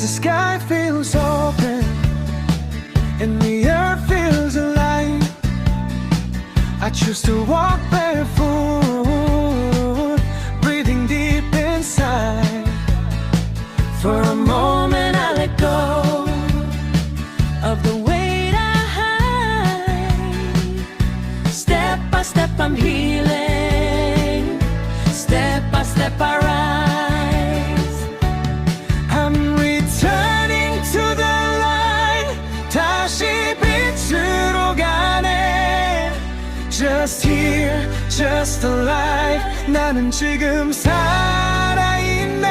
'Cause the sky feels open and the earth feels alive. I choose to walk barefoot, breathing deep inside. For a moment I let go of the weight I hide. Step by step I'm healing. Step by step I rise. I'm returning to the light. 다시 빛으로 가네. Just here, just alive. 나는 지금 살아있네.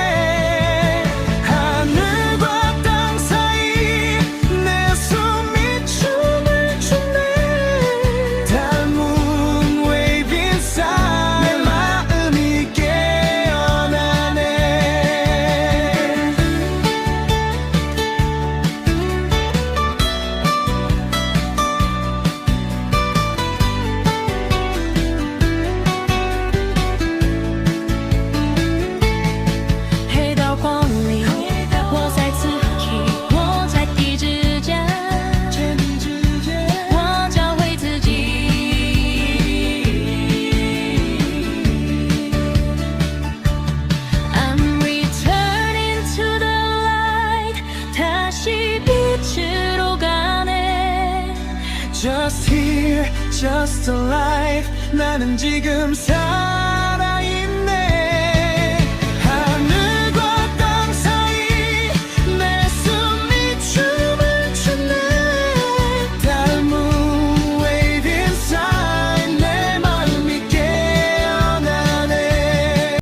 Just here, just alive. 나는 지금